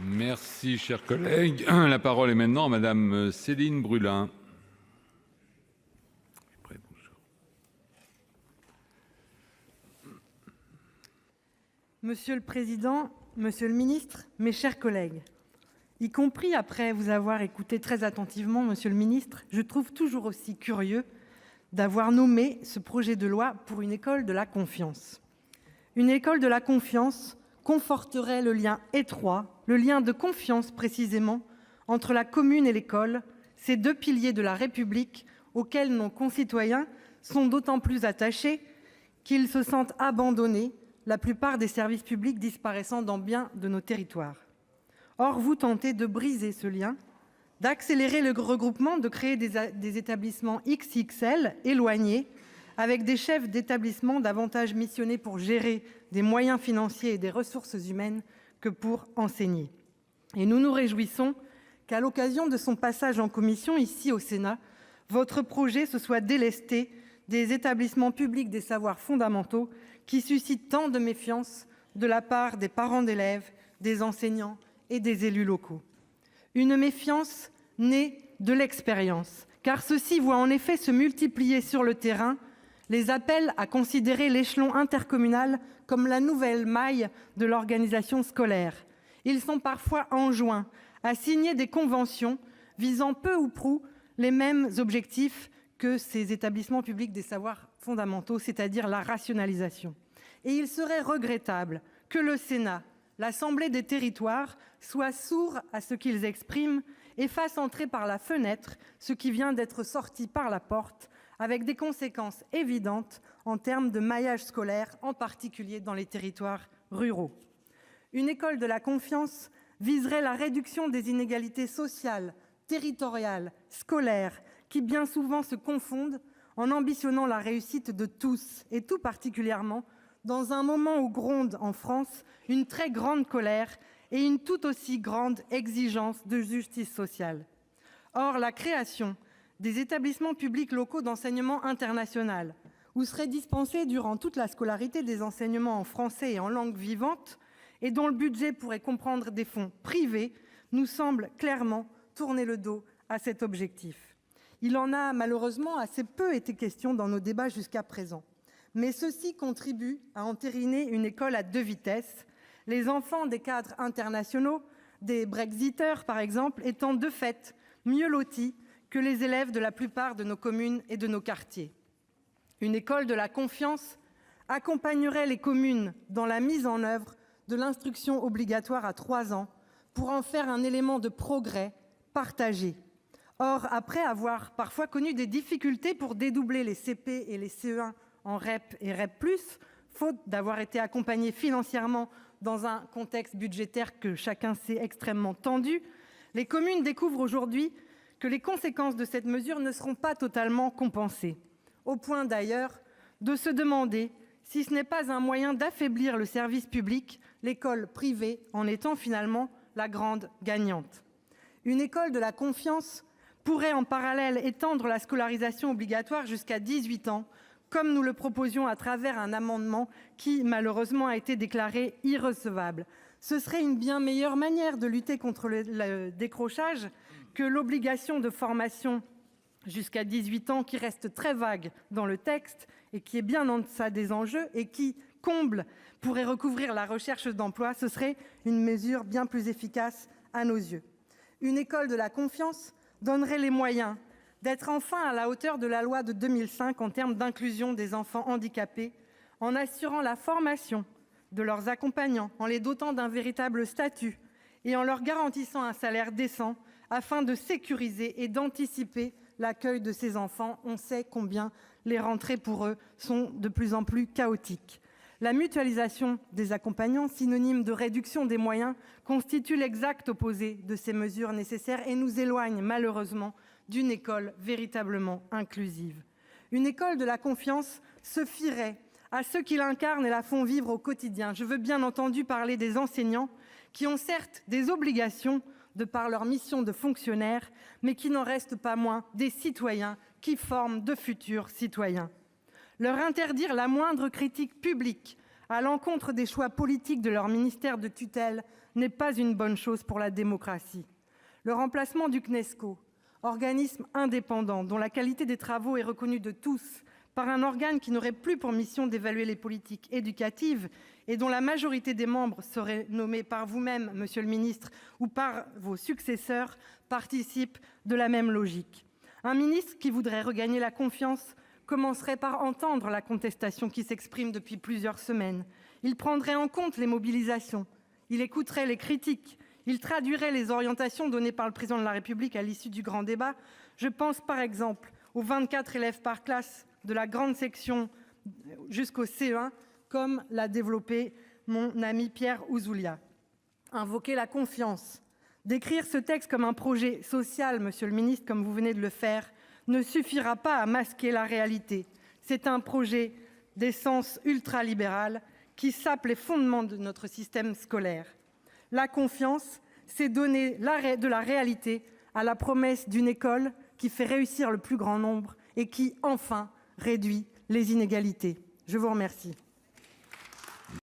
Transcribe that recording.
Merci, cher collègue. La parole est maintenant à Madame Céline Brulin. Monsieur le président, monsieur le ministre, mes chers collègues, y compris après vous avoir écouté très attentivement, monsieur le ministre, je trouve toujours aussi curieux d'avoir nommé ce projet de loi pour une école de la confiance. Une école de la confiance conforterait le lien étroit, le lien de confiance précisément, entre la commune et l'école, ces deux piliers de la République auxquels nos concitoyens sont d'autant plus attachés qu'ils se sentent abandonnés, la plupart des services publics disparaissant dans bien de nos territoires. Or, vous tentez de briser ce lien, d'accélérer le regroupement, de créer des établissements XXL éloignés, avec des chefs d'établissement davantage missionnés pour gérer des moyens financiers et des ressources humaines que pour enseigner. Et nous nous réjouissons qu'à l'occasion de son passage en commission, ici au Sénat, votre projet se soit délesté des établissements publics des savoirs fondamentaux qui suscitent tant de méfiance de la part des parents d'élèves, des enseignants et des élus locaux. Une méfiance née de l'expérience, car ceux-ci voient en effet se multiplier sur le terrain les appels à considérer l'échelon intercommunal comme la nouvelle maille de l'organisation scolaire. Ils sont parfois enjoints à signer des conventions visant peu ou prou les mêmes objectifs que ces établissements publics des savoirs fondamentaux, c'est-à-dire la rationalisation. Et il serait regrettable que le Sénat, l'Assemblée des territoires, soit sourd à ce qu'ils expriment et fasse entrer par la fenêtre ce qui vient d'être sorti par la porte, avec des conséquences évidentes en termes de maillage scolaire, en particulier dans les territoires ruraux. Une école de la confiance viserait la réduction des inégalités sociales, territoriales, scolaires, qui bien souvent se confondent, en ambitionnant la réussite de tous, et tout particulièrement dans un moment où gronde en France une très grande colère et une tout aussi grande exigence de justice sociale. Or, la création des établissements publics locaux d'enseignement international, où seraient dispensés durant toute la scolarité des enseignements en français et en langue vivante, et dont le budget pourrait comprendre des fonds privés, nous semble clairement tourner le dos à cet objectif. Il en a malheureusement assez peu été question dans nos débats jusqu'à présent. Mais ceci contribue à entériner une école à deux vitesses, les enfants des cadres internationaux, des Brexiteurs par exemple, étant de fait mieux lotis que les élèves de la plupart de nos communes et de nos quartiers. Une école de la confiance accompagnerait les communes dans la mise en œuvre de l'instruction obligatoire à 3 ans pour en faire un élément de progrès partagé. Or, après avoir parfois connu des difficultés pour dédoubler les CP et les CE1 en REP et REP+, faute d'avoir été accompagnés financièrement dans un contexte budgétaire que chacun sait extrêmement tendu, les communes découvrent aujourd'hui que les conséquences de cette mesure ne seront pas totalement compensées, au point d'ailleurs de se demander si ce n'est pas un moyen d'affaiblir le service public, l'école privée en étant finalement la grande gagnante. Une école de la confiance pourrait en parallèle étendre la scolarisation obligatoire jusqu'à 18 ans, comme nous le proposions à travers un amendement qui, malheureusement, a été déclaré irrecevable. Ce serait une bien meilleure manière de lutter contre le décrochage que l'obligation de formation jusqu'à 18 ans, qui reste très vague dans le texte et qui est bien en deçà des enjeux et qui, comble, pourrait recouvrir la recherche d'emploi. Ce serait une mesure bien plus efficace à nos yeux. Une école de la confiance donnerait les moyens d'être enfin à la hauteur de la loi de 2005 en termes d'inclusion des enfants handicapés, en assurant la formation de leurs accompagnants, en les dotant d'un véritable statut et en leur garantissant un salaire décent afin de sécuriser et d'anticiper l'accueil de ces enfants. On sait combien les rentrées pour eux sont de plus en plus chaotiques. La mutualisation des accompagnants, synonyme de réduction des moyens, constitue l'exact opposé de ces mesures nécessaires et nous éloigne malheureusement d'une école véritablement inclusive. Une école de la confiance se fierait à ceux qui l'incarnent et la font vivre au quotidien. Je veux bien entendu parler des enseignants qui ont certes des obligations de par leur mission de fonctionnaire, mais qui n'en restent pas moins des citoyens qui forment de futurs citoyens. Leur interdire la moindre critique publique à l'encontre des choix politiques de leur ministère de tutelle n'est pas une bonne chose pour la démocratie. Le remplacement du CNESCO, organisme indépendant dont la qualité des travaux est reconnue de tous, par un organe qui n'aurait plus pour mission d'évaluer les politiques éducatives et dont la majorité des membres seraient nommés par vous-même, monsieur le ministre, ou par vos successeurs, participe de la même logique. Un ministre qui voudrait regagner la confiance commencerait par entendre la contestation qui s'exprime depuis plusieurs semaines. Il prendrait en compte les mobilisations, il écouterait les critiques, il traduirait les orientations données par le Président de la République à l'issue du grand débat. Je pense par exemple aux 24 élèves par classe de la grande section jusqu'au CE1, comme l'a développé mon ami Pierre Ouzoulias. Invoquer la confiance, décrire ce texte comme un projet social, monsieur le ministre, comme vous venez de le faire, ne suffira pas à masquer la réalité. C'est un projet d'essence ultralibérale qui sape les fondements de notre système scolaire. La confiance, c'est donner de la réalité à la promesse d'une école qui fait réussir le plus grand nombre et qui, enfin, réduit les inégalités. Je vous remercie.